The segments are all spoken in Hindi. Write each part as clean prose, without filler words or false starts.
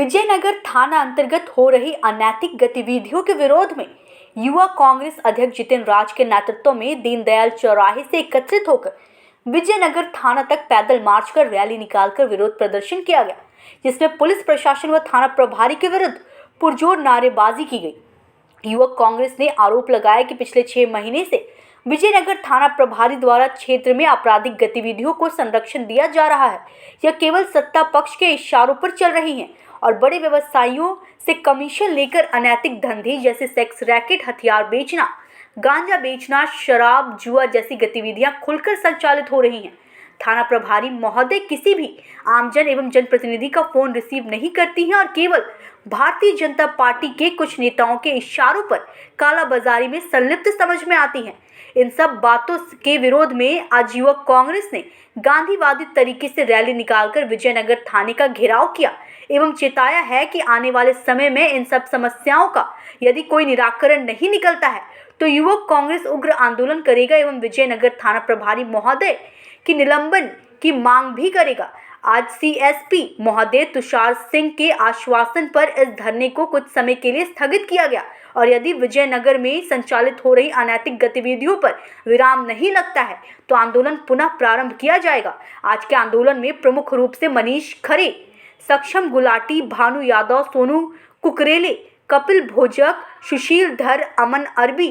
विजयनगर थाना अंतर्गत हो रही अनैतिक गतिविधियों के विरोध में युवा कांग्रेस अध्यक्ष जितिन राज के नेतृत्व में दीनदयाल चौराहे से एकत्रित होकर विजयनगर थाना तक पैदल मार्च कर रैली निकालकर विरोध प्रदर्शन किया गया, जिसमें पुलिस प्रशासन व थाना प्रभारी के विरुद्ध पुरजोर नारेबाजी की गई। युवक कांग्रेस ने आरोप लगाया कि पिछले 6 महीने से विजयनगर थाना प्रभारी द्वारा क्षेत्र में आपराधिक गतिविधियों को संरक्षण दिया जा रहा है। यह केवल सत्ता पक्ष के इशारों पर चल रही हैं और बड़े व्यवसायियों से कमीशन लेकर अनैतिक धंधे जैसे सेक्स रैकेट, हथियार बेचना, गांजा बेचना, शराब, जुआ जैसी गतिविधियां खुलकर संचालित हो रही हैं। थाना प्रभारी महोदय किसी भी आमजन एवं जनप्रतिनिधि का फोन रिसीव नहीं करती हैं और केवल भारतीय जनता पार्टी के कुछ नेताओं के इशारों पर कालाबाजारी में संलिप्त समझ में आती हैं। इन सब बातों के विरोध में आज युवक कांग्रेस ने गांधीवादी तरीके से रैली निकालकर विजयनगर थाने का घेराव किया एवं चेताया है कि आने वाले समय में इन सब समस्याओं का यदि कोई निराकरण नहीं निकलता है तो युवक कांग्रेस उग्र आंदोलन करेगा एवं विजयनगर थाना प्रभारी महोदय की निलंबन की मांग भी करेगा। आज सीएसपी महोदय तुषार सिंह के आश्वासन पर इस धरने को कुछ समय के लिए स्थगित किया गया और यदि विजयनगर में संचालित हो रही अनैतिक गतिविधियों पर विराम नहीं लगता है तो आंदोलन पुनः प्रारंभ किया जाएगा। आज के आंदोलन में प्रमुख रूप से मनीष खरे, सक्षम गुलाटी, भानु यादव, सोनू कुकरेले, कपिल भोजक, सुशील धर, अमन अरबी,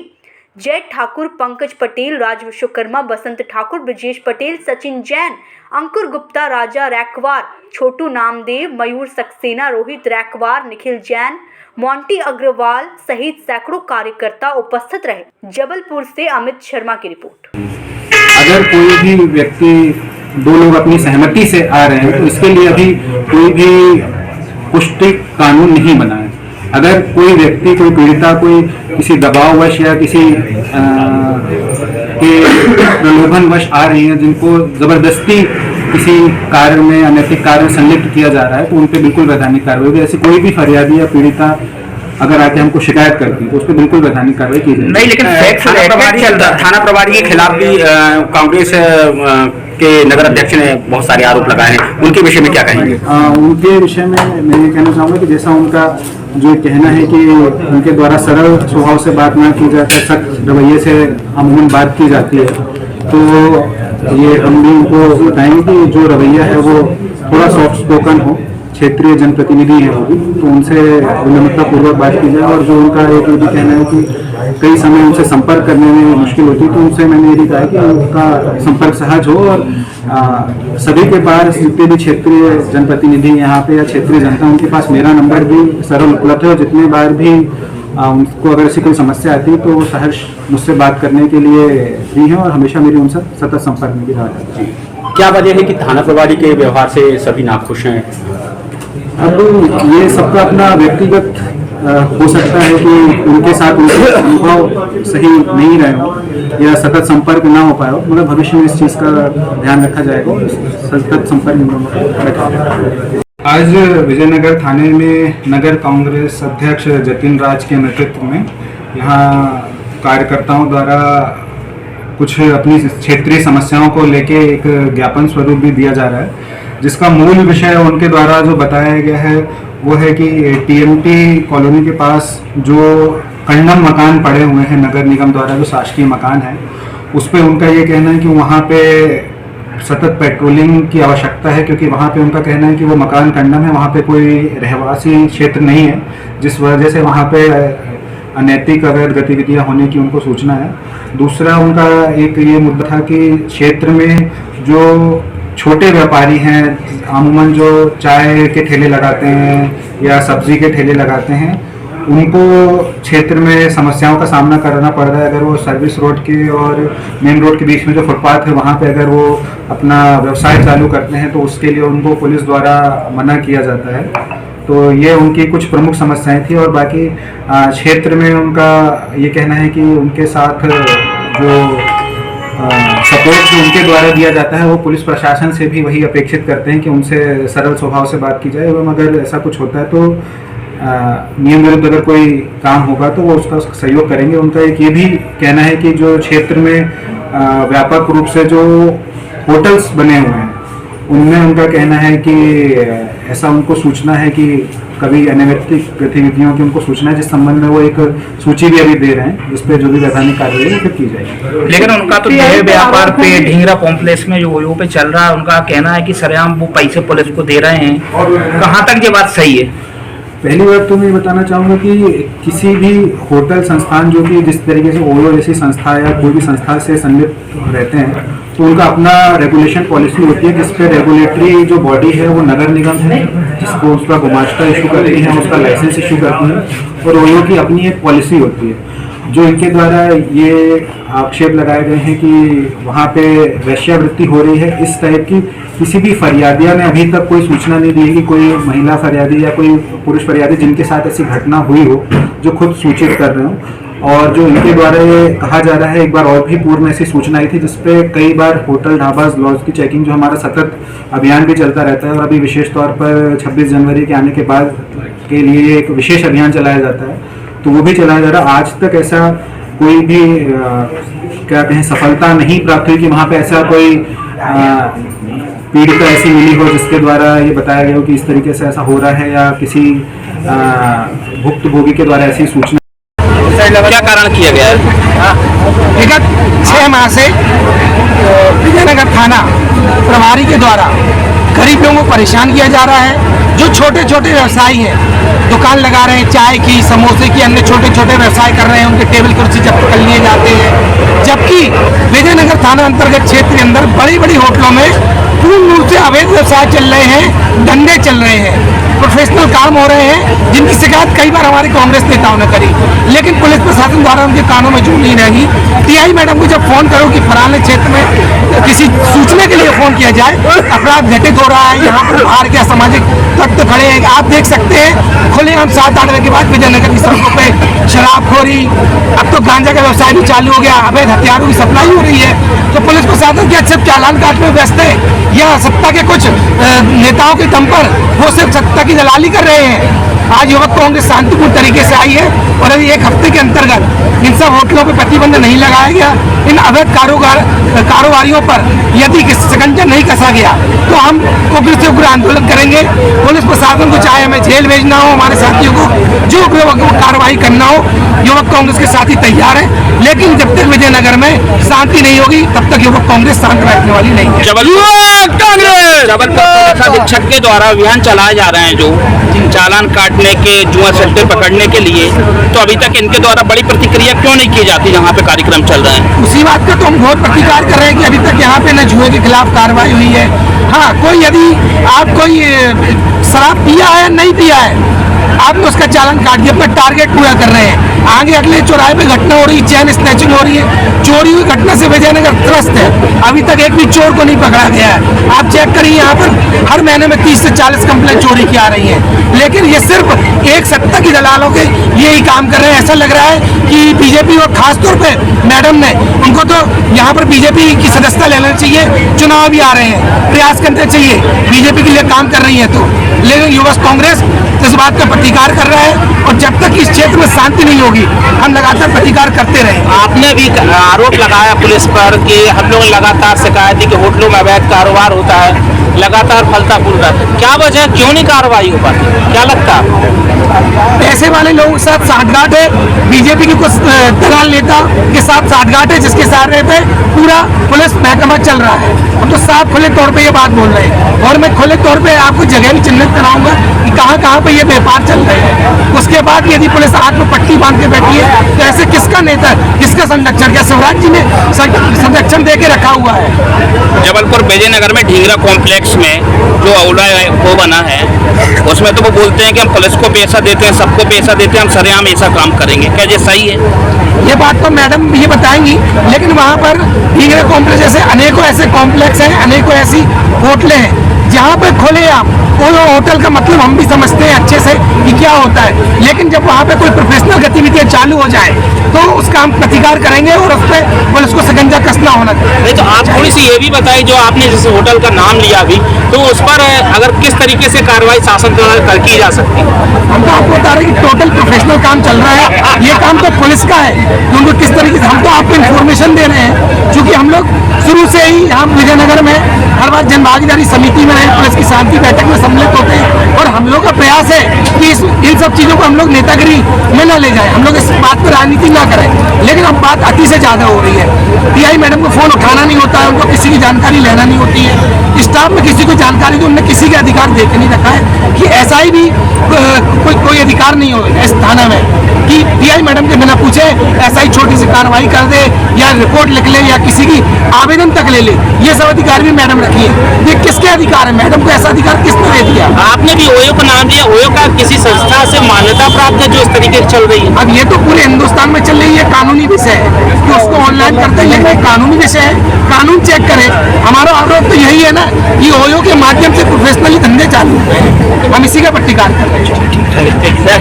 जय ठाकुर, पंकज पटेल, राज विश्वकर्मा, बसंत ठाकुर, ब्रजेश पटेल, सचिन जैन, अंकुर गुप्ता, राजा रैकवार, छोटू नामदेव, मयूर सक्सेना, रोहित रैकवार, निखिल जैन, मोंटी अग्रवाल सहित सैकड़ों कार्यकर्ता उपस्थित रहे। जबलपुर से अमित शर्मा की रिपोर्ट। अगर कोई भी व्यक्ति, 2 लोग अपनी सहमति से आ रहे हैं तो इसके लिए अभी कोई भी पुष्टि कानून नहीं बना है। अगर कोई व्यक्ति, कोई पीड़िता, कोई किसी दबाववश या किसी के प्रलोभनवश आ रही है जिनको जबरदस्ती किसी कार्य में, अनैतिक कार्य में संलिप्त किया जा रहा है तो उन पर बिल्कुल वैधानिक कार्रवाई होगी। ऐसे कोई भी फरियादी या पीड़िता अगर आके हमको शिकायत करती है तो उस पर बिल्कुल वैधानिक कार्रवाई की जाएगी। नहीं, लेकिन थाना प्रभारी के खिलाफ भी कांग्रेस के नगर अध्यक्ष ने बहुत सारे आरोप लगाए हैं, उनके विषय में क्या कहेंगे? उनके विषय में मैं ये कहना चाहूँगा कि जैसा उनका जो कहना है कि उनके द्वारा सरल स्वभाव से बात ना की जाती, सख्त रवैये से अमूमन बात की जाती है, तो ये हम भी उनको बताएंगे कि जो रवैया है वो थोड़ा सॉफ्ट स्पोकन हो, क्षेत्रीय जनप्रतिनिधि हैं वो भी, तो उनसे विनम्रतापूर्वक बात की जाए। और जो उनका एक ये भी कहना है कि कई समय उनसे संपर्क करने में मुश्किल होती है, तो उनसे मैंने यही कहा कि उनका संपर्क सहज हो और सभी के पास जितने भी क्षेत्रीय जनप्रतिनिधि यहाँ पे या क्षेत्रीय जनता, उनके पास मेरा नंबर भी सरल उपलब्ध है और जितने बार भी उनको अगर ऐसी कोई समस्या आती है तो वो सहर्ष मुझसे बात करने के लिए भी हैं और हमेशा मेरी उनसे सतत संपर्क में भी रहा है। क्या वजह है कि थाना प्रभारी के व्यवहार से सभी नाखुश हैं? अब ये सबका अपना व्यक्तिगत हो सकता है कि उनके साथ उनके अनुभव सही नहीं रहे हो या सतत संपर्क ना हो पाए हो, मगर भविष्य में इस चीज़ का ध्यान रखा जाएगा, सतत संपर्क रखा जाएगा। आज विजयनगर थाने में नगर कांग्रेस अध्यक्ष जितिन राज के नेतृत्व में यहाँ कार्यकर्ताओं द्वारा कुछ अपनी क्षेत्रीय समस्याओं को लेके एक ज्ञापन स्वरूप भी दिया जा रहा है, जिसका मूल विषय उनके द्वारा जो बताया गया है वो है कि टीएमटी कॉलोनी के पास जो कंडम मकान पड़े हुए हैं नगर निगम द्वारा, जो शासकीय मकान है, उस पर उनका ये कहना है कि वहाँ पे सतत पेट्रोलिंग की आवश्यकता है, क्योंकि वहाँ पे उनका कहना है कि वो मकान कंडम है, वहाँ पे कोई रहवासी क्षेत्र नहीं है, जिस वजह से वहाँ पे अनैतिक अवैध गतिविधियाँ होने की उनको सूचना है। दूसरा उनका एक ये मुद्दा था कि क्षेत्र में जो छोटे व्यापारी हैं, अमूमन जो चाय के ठेले लगाते हैं या सब्जी के ठेले लगाते हैं, उनको क्षेत्र में समस्याओं का सामना करना पड़ रहा है। अगर वो सर्विस रोड के और मेन रोड के बीच में जो फुटपाथ है वहाँ पे अगर वो अपना व्यवसाय चालू करते हैं तो उसके लिए उनको पुलिस द्वारा मना किया जाता है। तो ये उनकी कुछ प्रमुख समस्याएं थी और बाकी क्षेत्र में उनका ये कहना है कि उनके साथ जो सपोर्ट जो उनके द्वारा दिया जाता है वो पुलिस प्रशासन से भी वही अपेक्षित करते हैं कि उनसे सरल स्वभाव से बात की जाए एवं अगर ऐसा कुछ होता है तो नियम विरुद्ध अगर कोई काम होगा तो वो उसका सहयोग करेंगे। उनका एक ये भी कहना है कि जो क्षेत्र में व्यापक रूप से जो होटल्स बने हुए हैं उनमें उनका कहना है कि ऐसा उनको सूचना है कि कभी अनैतिक गतिविधियों की उनको सूचना है, जिस संबंध में वो एक सूची भी अभी दे रहे हैं, जिस पे जो भी वैधानिक कार्रवाई है फिर की जाएगी। लेकिन उनका तो देह व्यापार पे ढींगरा कॉम्प्लेक्स में जो वो पे चल रहा है, उनका कहना है कि सरेआम वो पैसे पुलिस को दे रहे हैं। कहाँ तक ये बात सही है? पहली बात तो मैं बताना चाहूँगा कि किसी भी होटल संस्थान जो कि जिस तरीके से ओयो जैसी संस्था या कोई भी संस्था से संलिप्त रहते हैं, तो उनका अपना रेगुलेशन पॉलिसी होती है, जिस पे रेगुलेटरी जो बॉडी है वो नगर निगम है, जिसको उसका गुमाश्ता इशू करती है, उसका लाइसेंस इशू करती है, और ओयो की अपनी एक पॉलिसी होती है। जो इनके द्वारा ये आक्षेप लगाए गए हैं कि वहाँ पे वेश्यावृत्ति हो रही है, इस टाइप की किसी भी फरियादिया ने अभी तक कोई सूचना नहीं दी है कि कोई महिला फरियादी या कोई पुरुष फरियादी जिनके साथ ऐसी घटना हुई हो, जो खुद सूचित कर रहे हो। और जो इनके द्वारा ये कहा जा रहा है, एक बार और भी पूर्व में ऐसी सूचना आई थी, जिसपे कई बार होटल ढाबाज लॉज की चेकिंग, जो हमारा सतत अभियान भी चलता रहता है, और अभी विशेष तौर पर 26 जनवरी के आने के बाद के लिए एक विशेष अभियान चलाया जाता है, तो वो भी चलाया जा रहा है। आज तक ऐसा कोई भी क्या कहें सफलता नहीं प्राप्त हुई कि वहाँ पे ऐसा कोई पीड़िता ऐसी मिली हो जिसके द्वारा ये बताया गया हो कि इस तरीके से ऐसा हो रहा है, या किसी भुक्तभोगी के द्वारा ऐसी सूचना। क्या कारण किया गया है? विगत 6 माह से विजयनगर थाना प्रभारी के द्वारा गरीब लोगों को परेशान किया जा रहा है। जो छोटे छोटे व्यवसायी हैं, दुकान लगा रहे हैं, चाय की, समोसे की, अन्य छोटे छोटे व्यवसाय कर रहे हैं, उनके टेबल कुर्सी जब्त कर लिए जाते हैं। जबकि विजयनगर थाना अंतर्गत क्षेत्र के अंदर बड़ी बड़ी होटलों में पूर्ण रूप से अवैध व्यवसाय चल रहे हैं, धंधे चल रहे हैं, प्रोफेशनल काम हो रहे हैं, जिनकी शिकायत कई बार हमारे कांग्रेस नेताओं ने करी, लेकिन पुलिस प्रशासन द्वारा उनके कानों में जू नहीं रहेगी। टीआई मैडम को जब फोन करो कि फलाने क्षेत्र में किसी सूचना के लिए फोन किया जाए, अपराध घटित हो रहा है, यहाँ पर बाहर के असामाजिक तत्व खड़े हैं, आप देख सकते हैं खुलेआम 7-8 बजे के बाद विजयनगर की सड़कों पे शराबखोरी, अब तो गांजा का व्यवसाय भी चालू हो गया, अवैध हथियारों की सप्लाई हो रही है। तो पुलिस प्रशासन क्या सिर्फ चालान काटने में व्यस्त है, या सत्ता के कुछ नेताओं के दम पर वो सिर्फ सत्ता की दलाली कर रहे हैं? आज युवक कांग्रेस शांतिपूर्ण तरीके से आई है, और अभी 1 हफ्ते के अंतर्गत इन सब होटलों पर प्रतिबंध नहीं लगाया गया, इन अवैध कारोबारियों पर यदि शिकंजा नहीं कसा गया, तो हम उग्र से उग्र आंदोलन करेंगे। पुलिस प्रशासन को चाहे हमें जेल भेजना हो, हमारे साथियों को जो कार्रवाई करना हो, युवक कांग्रेस के साथी तैयार है। लेकिन जब तक विजयनगर में शांति नहीं होगी, तब तक युवक कांग्रेस शांत बैठने वाली नहीं है। जबलपुर पुलिस अधीक्षक के द्वारा अभियान चलाए जा रहे हैं, जो चालान काटने के, जुआ सट्टे पकड़ने के लिए, तो अभी तक इनके द्वारा बड़ी प्रतिक्रिया क्यों नहीं की जाती जहाँ पे कार्यक्रम चल रहे हैं? उसी बात का तो हम बहुत प्रतिकार कर रहे हैं कि अभी तक यहाँ पे न जुए के खिलाफ कार्रवाई हुई है। हाँ, कोई यदि आप कोई शराब पिया है नहीं पिया है, आपने उसका चालान काट दिया, अपना टारगेट पूरा कर रहे हैं। आगे अगले चौराहे पे घटना हो रही है, चैन स्नैचिंग हो रही है, चोरी हुई घटना से विजयनगर त्रस्त है, अभी तक एक भी चोर को नहीं पकड़ा गया है। आप चेक करिए, यहाँ पर हर महीने में 30 से 40 कंप्लेंट चोरी की आ रही है, लेकिन ये सिर्फ एक सत्ता की दलालों के ये ही काम कर रहे हैं। ऐसा लग रहा है कि बीजेपी, और खासतौर पर मैडम ने, उनको तो यहाँ पर बीजेपी की सदस्यता लेना चाहिए, चुनाव भी आ रहे हैं, प्रयास करना चाहिए, बीजेपी के लिए काम कर रही है तो। लेकिन युवा कांग्रेस इस बात का प्रतिकार कर रहा है, और जब तक इस क्षेत्र में शांति नहीं होगी, हम लगातार प्रतिकार करते रहेंगे। आपने भी आरोप लगाया पुलिस पर कि हम लोग लगातार शिकायत की होटलों में अवैध कारोबार होता है, लगातार फलता फूलता है, क्या वजह, क्यों नहीं कार्रवाई हो पाती, क्या लगता है? पैसे वाले लोगों के साथ साठगांठ है, बीजेपी के कुछ दलाल नेता के साथ साठगांठ है, जिसके सहारे पे पूरा पुलिस महकमा चल रहा है। हम तो साफ खुले तौर पे ये बात बोल रहे हैं, और मैं खुले तौर पे आपको जगह भी चिन्हित कराऊंगा कि कहाँ कहाँ पे ये व्यापार चल रहे हैं। उसके बाद यदि पुलिस आंख में पट्टी बांध के बैठी है, तो ऐसे किसका नेता, किसका संरक्षण, क्या शिवराज जी ने संरक्षण दे के रखा हुआ है? जबलपुर विजयनगर में ढींगरा कॉम्प्लेक्स में जो औला वो बना है, उसमें तो वो बोलते हैं कि हम पुलिस को पैसा देते हैं, सबको पैसा देते हैं, हम सरेआम ऐसा काम करेंगे, क्या ये सही है? ये बात तो मैडम ये बताएंगी, लेकिन वहाँ पर ढींगरा कॉम्प्लेक्स जैसे अनेकों ऐसे कॉम्प्लेक्स हैं, अनेकों ऐसी होटलें हैं जहाँ पे खोले आप, वो होटल का मतलब हम भी समझते हैं अच्छे से कि क्या होता है, लेकिन जब वहाँ पे कोई प्रोफेशनल गतिविधियाँ चालू हो जाए, तो उसका हम प्रतिकार करेंगे, और उस पर पुलिस को शिकंजा कसना होना चाहिए। नहीं तो आप थोड़ी सी ये भी बताइए, जो आपने जिस होटल का नाम लिया अभी, तो उस पर अगर किस तरीके से कार्रवाई शासन द्वारा की जा सकती है? हम तो आपको बता रहे हैं कि टोटल प्रोफेशनल काम चल रहा है, ये काम तो पुलिस का है, उनको किस तरीके से, हम तो आपको इन्फॉर्मेशन दे रहे हैं, क्योंकि हम लोग शुरू से ही हम विजयनगर में हर बार जन भागीदारी समिति में रहे, पुलिस की शांति बैठक में सम्मिलित होते हैं और हम लोग का प्रयास है कि इन सब चीजों को हम लोग नेतागिरी में न ले जाएं, हम लोग इस बात पर राजनीति ना करें। लेकिन अब बात अति से ज्यादा हो रही है। पीआई मैडम को फोन उठाना नहीं होता है, उनको किसी की जानकारी लेना नहीं होती है। स्टाफ में किसी को जानकारी तो उन्होंने किसी का अधिकार दे के नहीं रखा है कि ऐसा ही भी कोई अधिकार नहीं हो इस थाना में कि पीआई मैडम के बिना पूछे ऐसा ही छोटी सी कार्रवाई कर दे या रिपोर्ट लिख ले या किसी की आवेदन तक ले ले। ये सब अधिकार भी मैडम रखी है। ये किसके अधिकार है? मैडम को ऐसा अधिकार किसने दे दिया? आपने भी ओयो का नाम लिया, ओयो का किसी संस्था से मान्यता प्राप्त है जो इस तरीके से चल रही है? अब ये तो पूरे हिंदुस्तान में चल रही है, कानूनी विषय है कि उसको ऑनलाइन करते हैं, लेकिन कानूनी विषय है, कानून चेक करे। हमारा आरोप तो यही है ना कि ओयो के माध्यम से प्रोफेशनली धंधे चालू हैं, हम इसी का प्रतिकार कर रहे हैं।